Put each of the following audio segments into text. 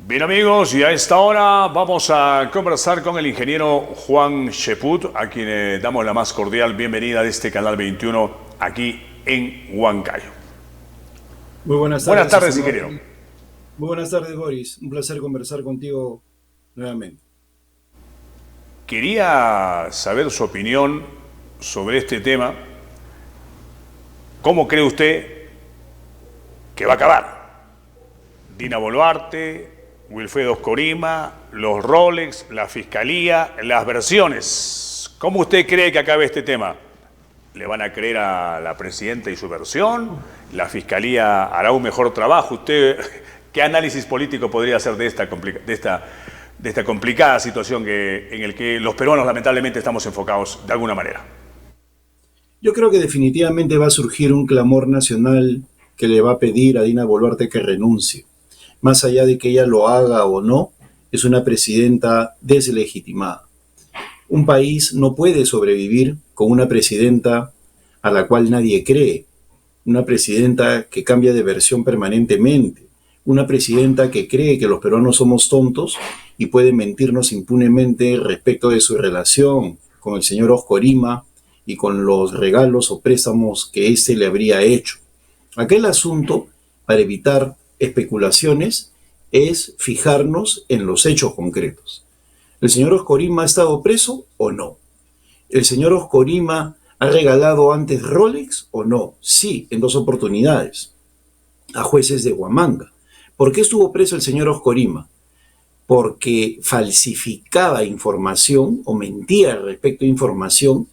Bien amigos, y a esta hora vamos a conversar con el ingeniero Juan Cheput, a quien damos la más cordial bienvenida de este Canal 21 aquí en Huancayo. Muy buenas Buenas tardes, tardes, estimado. ingeniero. Muy buenas tardes, Boris. Un placer conversar contigo nuevamente. Quería saber su opinión sobre este tema. ¿Cómo cree usted que va a acabar? Dina Boluarte, Wilfredo Corima, los Rolex, la Fiscalía, las versiones. ¿Cómo usted cree que acabe este tema? ¿Le van a creer a la presidenta y su versión? ¿La Fiscalía hará un mejor trabajo? ¿Usted qué análisis político podría hacer de esta complicada situación en la que los peruanos lamentablemente estamos enfocados de alguna manera? Yo creo que definitivamente va a surgir un clamor nacional que le va a pedir a Dina Boluarte que renuncie. Más allá de que ella lo haga o no, es una presidenta deslegitimada. Un país no puede sobrevivir con una presidenta a la cual nadie cree, una presidenta que cambia de versión permanentemente, una presidenta que cree que los peruanos somos tontos y puede mentirnos impunemente respecto de su relación con el señor Oscorima y con los regalos o préstamos que éste le habría hecho. Aquel asunto, para evitar especulaciones, es fijarnos en los hechos concretos. ¿El señor Oscorima ha estado preso o no? ¿El señor Oscorima ha regalado antes Rolex o no? Sí, en 2 oportunidades, a jueces de Huamanga. ¿Por qué estuvo preso el señor Oscorima? Porque falsificaba información o mentía respecto a información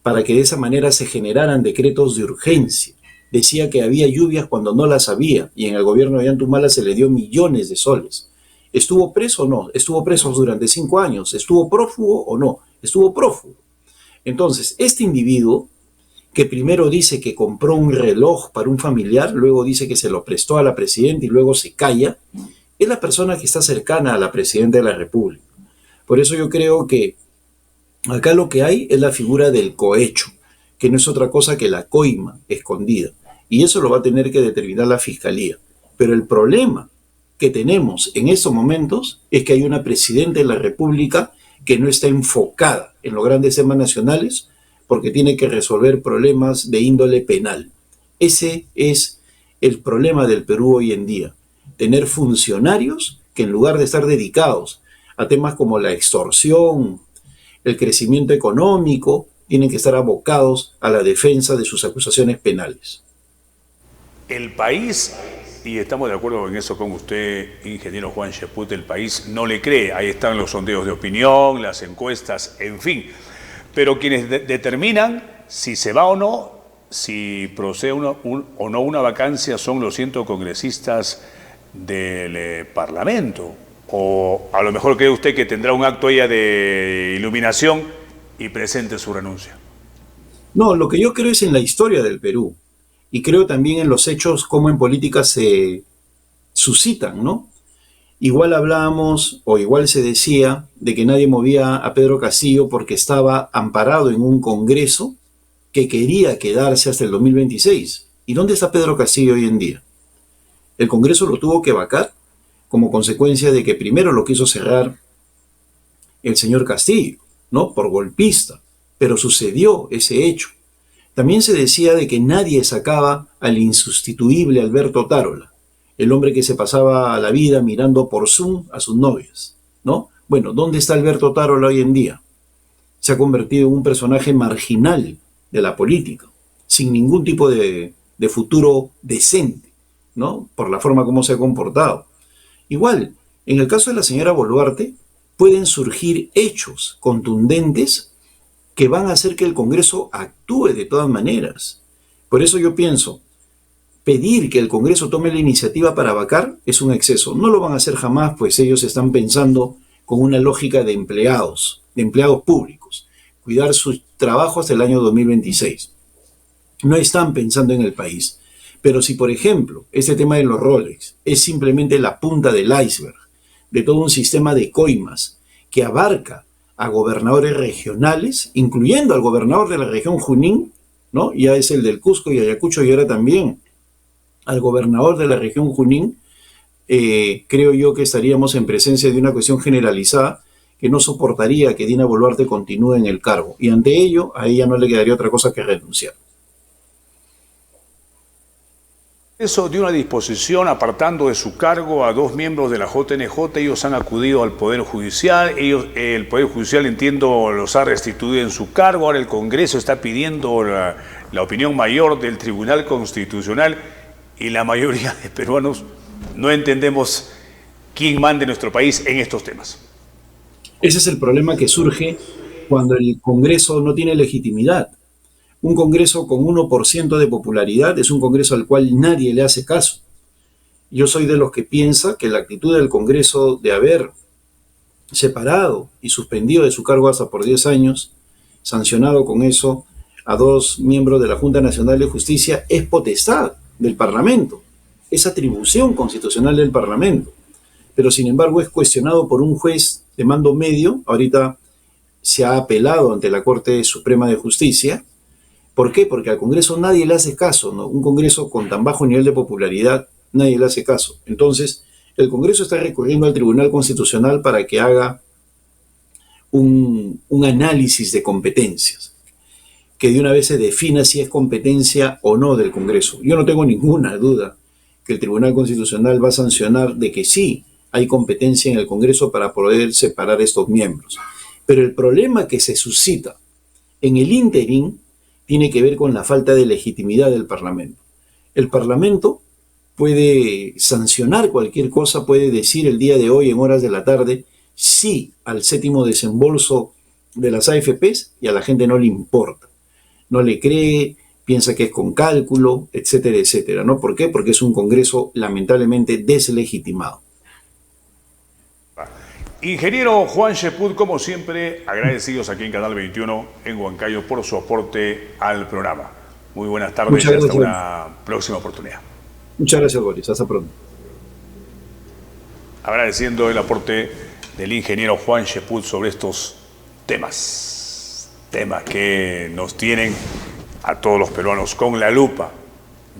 para que de esa manera se generaran decretos de urgencia. Decía que había lluvias cuando no las había y en el gobierno de Yantumala se le dio millones de soles. ¿Estuvo preso o no? Estuvo preso durante 5 años. ¿Estuvo prófugo o no? Estuvo prófugo. Entonces, este individuo, que primero dice que compró un reloj para un familiar, luego dice que se lo prestó a la presidenta y luego se calla, es la persona que está cercana a la presidenta de la República. Por eso yo creo que acá lo que hay es la figura del cohecho, que no es otra cosa que la coima escondida. Y eso lo va a tener que determinar la Fiscalía. Pero el problema que tenemos en estos momentos es que hay una presidenta de la República que no está enfocada en los grandes temas nacionales porque tiene que resolver problemas de índole penal. Ese es el problema del Perú hoy en día. Tener funcionarios que en lugar de estar dedicados a temas como la extorsión, el crecimiento económico, tienen que estar abocados a la defensa de sus acusaciones penales. El país, y estamos de acuerdo en eso con usted, ingeniero Juan Cheput, el país no le cree. Ahí están los sondeos de opinión, las encuestas, en fin. Pero quienes determinan si se va o no, si procede o no una vacancia, son los 100 congresistas del Parlamento. O a lo mejor cree usted que tendrá un acto ella de iluminación y presente su renuncia. No, lo que yo creo es en la historia del Perú. Y creo también en los hechos como en política se suscitan, ¿no? Igual hablábamos o igual se decía de que nadie movía a Pedro Castillo porque estaba amparado en un Congreso que quería quedarse hasta el 2026. ¿Y dónde está Pedro Castillo hoy en día? El Congreso lo tuvo que vacar como consecuencia de que primero lo quiso cerrar el señor Castillo, ¿no? Por golpista. Pero sucedió ese hecho. También se decía de que nadie sacaba al insustituible Alberto Tarola, el hombre que se pasaba la vida mirando por Zoom a sus novias, ¿no? Bueno, ¿dónde está Alberto Tarola hoy en día? Se ha convertido en un personaje marginal de la política, sin ningún tipo de futuro decente, ¿no? Por la forma como se ha comportado. Igual, en el caso de la señora Boluarte, pueden surgir hechos contundentes que van a hacer que el Congreso actúe de todas maneras. Por eso yo pienso, pedir que el Congreso tome la iniciativa para vacar es un exceso. No lo van a hacer jamás, pues ellos están pensando con una lógica de empleados públicos, cuidar su trabajo hasta el año 2026. No están pensando en el país. Pero si, por ejemplo, este tema de los Rolex es simplemente la punta del iceberg de todo un sistema de coimas que abarca a gobernadores regionales, incluyendo al gobernador de la región Junín, ¿no? Ya es el del Cusco y Ayacucho y ahora también al gobernador de la región Junín, creo yo que estaríamos en presencia de una cuestión generalizada que no soportaría que Dina Boluarte continúe en el cargo. Y ante ello, a ella no le quedaría otra cosa que renunciar. Eso de una disposición apartando de su cargo a 2 miembros de la JNJ. Ellos han acudido al Poder Judicial, el Poder Judicial, entiendo, los ha restituido en su cargo. Ahora el Congreso está pidiendo la opinión mayor del Tribunal Constitucional y la mayoría de peruanos no entendemos quién manda en nuestro país en estos temas. Ese es el problema que surge cuando el Congreso no tiene legitimidad. Un Congreso con 1% de popularidad es un Congreso al cual nadie le hace caso. Yo soy de los que piensa que la actitud del Congreso de haber separado y suspendido de su cargo hasta por 10 años, sancionado con eso a 2 miembros de la Junta Nacional de Justicia, es potestad del Parlamento, es atribución constitucional del Parlamento. Pero sin embargo es cuestionado por un juez de mando medio. Ahorita se ha apelado ante la Corte Suprema de Justicia. ¿Por qué? Porque al Congreso nadie le hace caso, ¿no? Un Congreso con tan bajo nivel de popularidad, nadie le hace caso. Entonces, el Congreso está recurriendo al Tribunal Constitucional para que haga un análisis de competencias, que de una vez se defina si es competencia o no del Congreso. Yo no tengo ninguna duda que el Tribunal Constitucional va a sancionar de que sí hay competencia en el Congreso para poder separar estos miembros. Pero el problema que se suscita en el ínterin tiene que ver con la falta de legitimidad del Parlamento. El Parlamento puede sancionar cualquier cosa, puede decir el día de hoy en horas de la tarde sí al 7º desembolso de las AFPs y a la gente no le importa. No le cree, piensa que es con cálculo, etcétera, etcétera, ¿no? ¿Por qué? Porque es un Congreso lamentablemente deslegitimado. Ingeniero Juan Cheput, como siempre, agradecidos aquí en Canal 21 en Huancayo por su aporte al programa. Muy buenas tardes y hasta una próxima oportunidad. Muchas gracias, Boris. Hasta pronto. Agradeciendo el aporte del ingeniero Juan Cheput sobre estos temas que nos tienen a todos los peruanos con la lupa,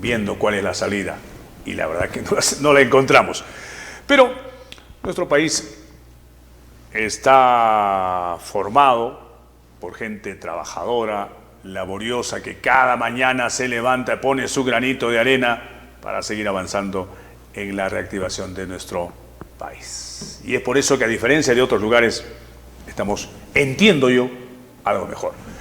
viendo cuál es la salida. Y la verdad que no la encontramos. Pero nuestro país está formado por gente trabajadora, laboriosa, que cada mañana se levanta y pone su granito de arena para seguir avanzando en la reactivación de nuestro país. Y es por eso que, a diferencia de otros lugares, estamos, entiendo yo, algo mejor.